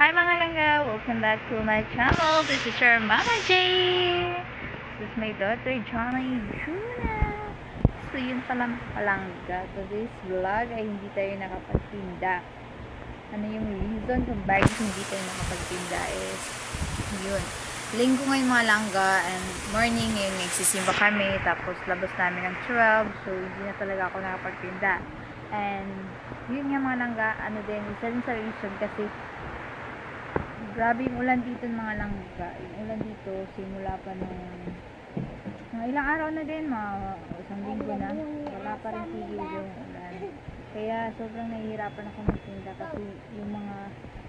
Hi mga langga! Welcome back to my channel. This is your Mama J. This is my daughter, Johnny Juna. So yun pala mga palangga. Today's vlog ay hindi tayo nakapagtinda. Ano yung reason kung bakit hindi tayo nakapagtinda is yun. Linggo ngayon mga langga and morning ngayon nagsisimba kami tapos labas namin ng 12 so hindi na talaga ako nakapagtinda. And yun nga mga langga, ano din, isa din sa reason kasi grabe yung ulan dito mga langga. Yung ulan dito simula pa nung mga ilang araw na din, mga isang linggo na, wala pa rin tigil yung ulan. Kaya sobrang nahihirapan ako magtinda kasi yung mga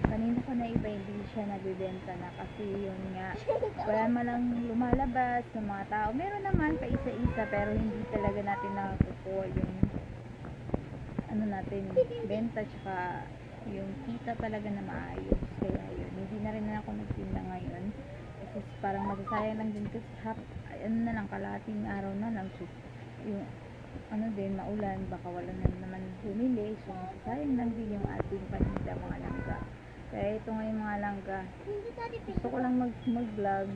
kanina ko na iba hindi siya nagbibenta na kasi yun nga wala malang lumalabas ng mga tao. Meron naman pa isa-isa pero hindi talaga natin nakakukuha yung ano natin, benta tsaka yung kita talaga na maayos. Kaya yun, hindi na rin ako nagtinda ngayon kasi parang masasayang lang din kasi ano na lang, kalahating araw na lang so, yung ano din, maulan, baka wala na naman bumili so masasayang lang din yung ating paninda mga langga. Kaya ito ngayon mga langga, gusto ko lang mag-vlog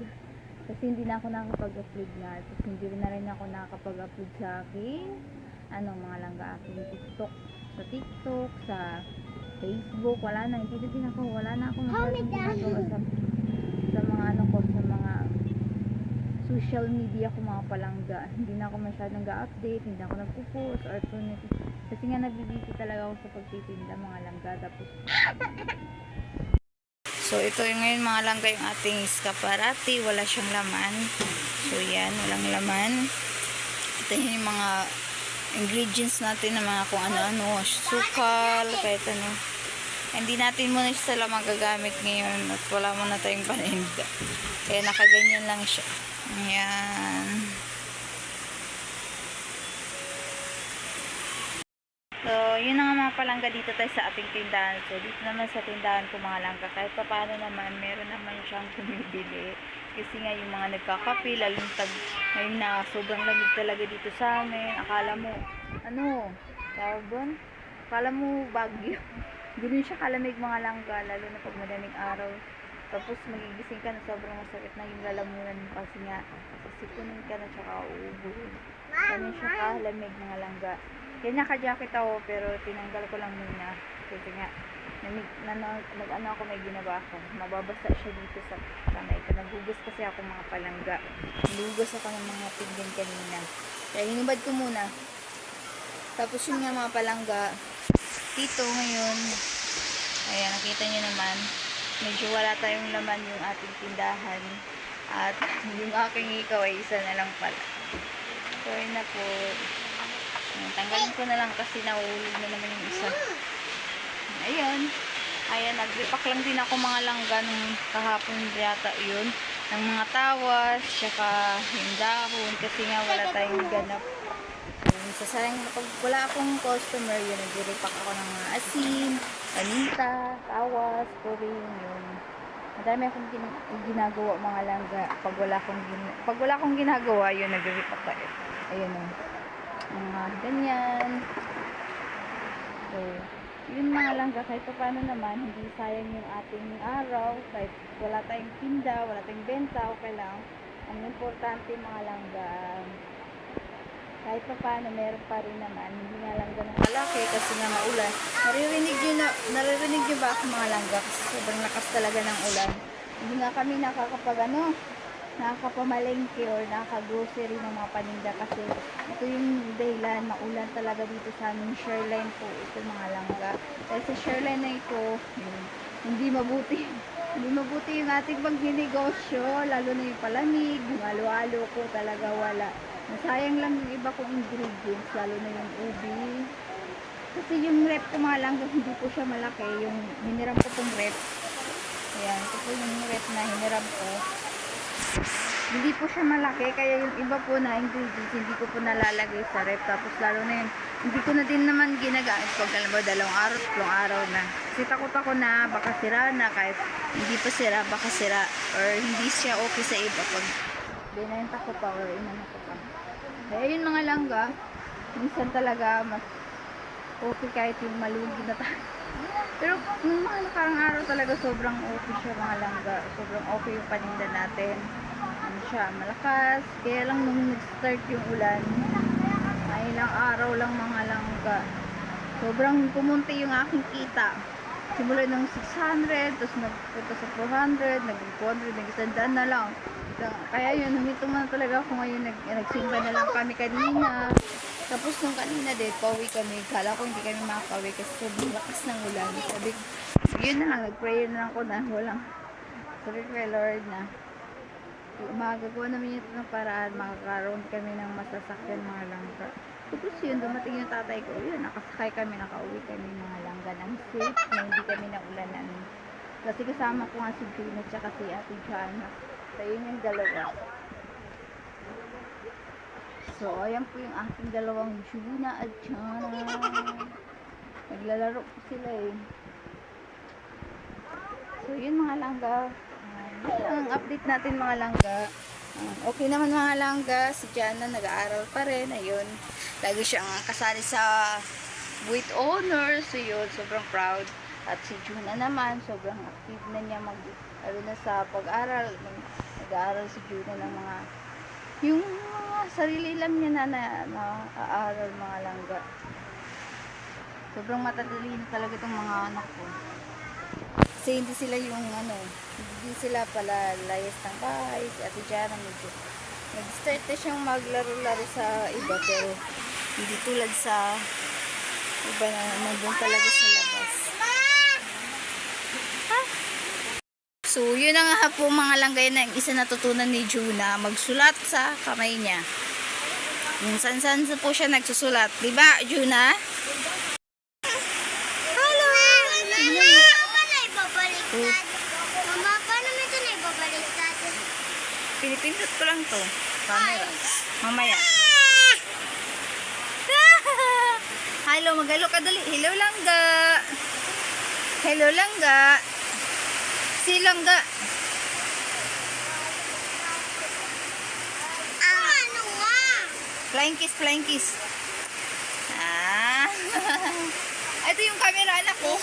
kasi hindi na ako nakakapag-upload na tapos hindi na rin ako nakakapag-upload sa aking mga langga, aking TikTok, sa Facebook, wala na akong masyadong ginagawa sa mga sa mga social media ko mga palangga. Hindi na ako masyadong ga-update, hindi na ako nagpo-post or kasi nga nabibisi talaga ako sa pagtitinda mga langga. Tapos so ito yung ngayon mga langga yung ating escaparate, wala siyang laman. So yan, walang laman. Ito yung mga ingredients natin na mga kung ano-ano, sukal, kahit ano. Hindi natin muna siya sila magagamit ngayon at wala muna tayong paninda. Kaya nakaganyan lang siya. Ayan. So, yun na nga mga palangga, dito tayo sa ating tindahan. So, dito naman sa tindahan ko mga langga, kahit pa paano naman, meron naman siyang bumibili. Kasi nga yung mga nagkakape, lalong ngayon na sobrang lamig talaga dito sa amin. Akala mo, tawag doon? Akala mo bagyo. Ganun siya kalamig mga langga, lalo na pag madaling araw. Tapos magigising ka na sobrang masakit na yung lalamunan mo kasi nga sisipunin ka na tsaka uubuhin. Ganun siya kalamig mga langga. Kaya naka-jacket ako pero tinanggal ko lang muna kasi nga nag-ano ako, may ginawa ako, mababasa siya dito sa kamay ko. Naghugas kasi ako mga palangga, nagugas ako ng mga pinggan kanina kaya hinubad ko muna. Tapos yun nga mga palangga dito ngayon, ayan nakita nyo naman medyo wala tayong laman yung ating tindahan at yung aking ikaw ay isa na lang pala. So yun na po, tanggalin ko na lang kasi nahulog na naman yung isa. Ayun, nag-repack lang din ako mga langga nung kahapon yata yun ng mga tawas tsaka yung dahon kasi nga wala tayong ganap. Sasayang pag wala akong customer yun, nag-repack ako ng mga asin, panita, tawas, puring yun. Madami akong ginagawa mga langga. Pag wala akong ginagawa yun, nag-repack tayo. Ayun mga ganyan. So yun mga langga, kahit pa paano naman hindi sayang yung ating araw, kahit wala tayong tinda, wala tayong benta, okay lang. Ang importante mga langga, kahit pa paano meron pa rin naman, hindi nga lang ganun kalaki kasi nga maulan. Naririnig nyo ba ako mga langga kasi sobrang lakas talaga ng ulan. Hindi nga kami nakakapamalengke or nakaka-grocery ng mga paninda kasi ito yung dahilan, maulan talaga dito sa aming shoreline po ito mga langga. Dahil sa shoreline na ito, hindi mabuti yung ating pagninegosyo, lalo na yung palamig, yung alo-alo ko talaga wala. Nasayang lang yung iba kong ingredients, lalo na yung ubi. Kasi yung rep ko mga langga, hindi po siya malaki, yung hiniram ko pong rep. Ayan, ito po yung rep na hiniram ko. Hindi po siya malaki, kaya yung iba po na ingredients hindi ko po nalalagay sa rep. Tapos lalo na yun, hindi ko na din naman ginagamit pag alam mo, 2 araw, 3 araw na. Kasi takot ako na baka sira na, kahit hindi pa sira, baka sira. Or hindi siya okay sa iba pag binenta ko pa or inano ko pa. Kaya yun mga langga, minsan talaga mas okay kahit yung malugi na tayo. Pero nung mga nakarang araw talaga sobrang okay siya mga langga. Sobrang okay yung paninda natin. Ano siya, malakas. Kaya lang nung nag-start yung ulan, ay ilang araw lang mga langga. Sobrang pumunti yung aking kita. Simula ng 600, tapos nagpunta sa 400, naging 400, naging 100 na lang. Kaya yun, huminto na talaga ako ngayon. Nagsimba na lang kami kanina. Tapos nung kanina din, pauwi kami. Kala ko hindi kami makakauwi kasi sobrang lakas ng ulan. Sabi ko, yun na lang, nag-pray na lang ako na walang. Sabi ko kay Lord na, magagawa namin ito ng paraan, makakaroon kami ng masasakyan mga langga. Tapos yun, dumating yung tatay ko, yun, nakasakay kami, nakauwi kami mga langga ng safe, na hindi kami naulanan. Kasi kasama ko nga si June at saka si Ate Jana. So yun yung dalawa. So ayan po yung aking dalawang Juna at Jana. Naglalaro po sila eh. So yun mga langga. Yun ang update natin mga langga. Okay naman mga langga, si Jana nag-aaral pa rin, ayun. Lagi siyang kasali sa with honors, so yun, sobrang proud. At si Juna naman, sobrang active na niya na sa pag-aral. Nag-aaral si Juna ng mga, yung mga sarili lang niya na aaral mga langga. Sobrang matatalino talaga itong mga anak ko. Kasi hindi sila yung hindi sila pala layas ng bahay. Si Ate Jana medyo nag-start na siyang maglaro-laro sa iba, pero hindi tulad sa iba na nandun talaga sa labas. Ha? So yun na nga po mga langgay na isa natutunan ni Juna, magsulat sa kamay niya. Minsan-san po siya nagsusulat, di ba Juna? Mama, paano mo ito na ibabaliktad? Pinipindot ko lang to. Camera. Mamaya. Hello, magalo ka dali. Hello, langga. Hello, langga. Si langga. Ano nga? Flying kiss, flying kiss. Ito yung camera, anak ko.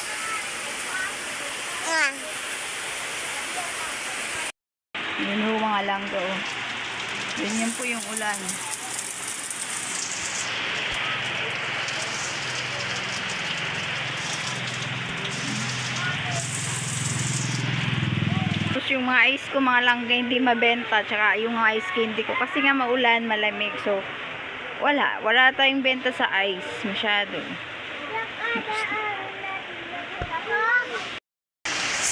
Yun ho mga langga oh. Ganyan po yung ulan. Tapos yung mga ice ko mga langga hindi mabenta. Tsaka yung mga ice candy ko kasi nga maulan, malamig. So wala tayong benta sa ice masyado.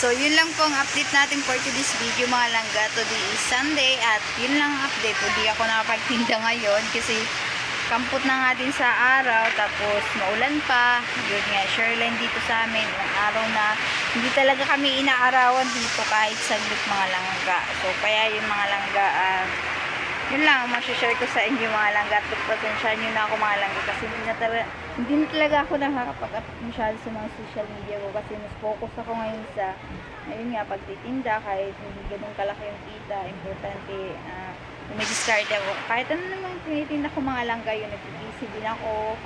So, yun lang po ang update natin for today's video mga langga. Today is Sunday at yun lang ang update. Hindi ako nakapagtinda ngayon kasi kampot na nga din sa araw. Tapos, maulan pa. Yun nga, shoreline dito sa amin. Ilang araw na hindi talaga kami inaarawan dito kahit saglit mga langga. So, kaya yung mga langga, yun lang, masashare ko sa inyo mga langga. At pasensyahan nyo na ako mga langga kasi hindi na talaga ako nakakapag-upload masyado sa mga social media ko kasi mas focus ako ngayon sa ayun nga, pagtitinda. Kahit hindi ganun kalaki yung kita, importante may discard ako. Kahit ano naman tinitinda ko mga langga, yun, nag-PC din ako,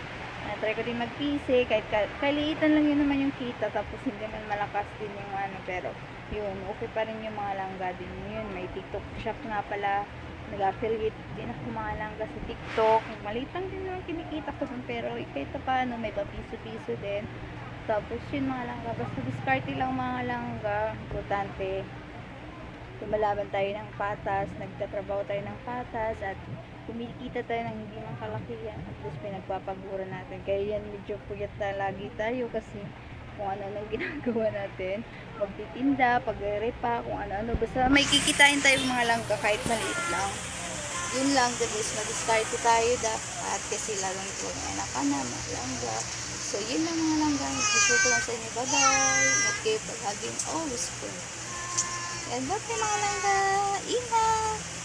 try ko din mag-PC kahit kaliitan lang yun naman yung kita, tapos hindi man malakas din yung pero yun, okay pa rin yung mga langga din yun. May TikTok shop nga pala, nag-affiliate din ako mga langga sa TikTok. Malitang din naman kinikita ko dun, pero kahit paano may papiso-piso din. Tapos yun mga langga, basta discarte lang mga langga. Importante, lumalaban tayo ng patas, nagtatrabaho tayo ng patas, at kumikita tayo ng hindi man kalakihan. At least pinagpapagura natin. Kaya yan, medyo puyat na lagi tayo kasi kung ano-ano ginagawa natin, pagtitinda, pag-repa, kung ano-ano, basta may kikitain tayo mga langga kahit maliit lang. Yun lang, the best, mag-start tayo dapat kasi lalong ito ng anak ka na, mga langga. So yun lang mga langga, mag-share ko lang sa inyo, bye-bye, not kayo palaging always pray. And bye mga langga, ingat!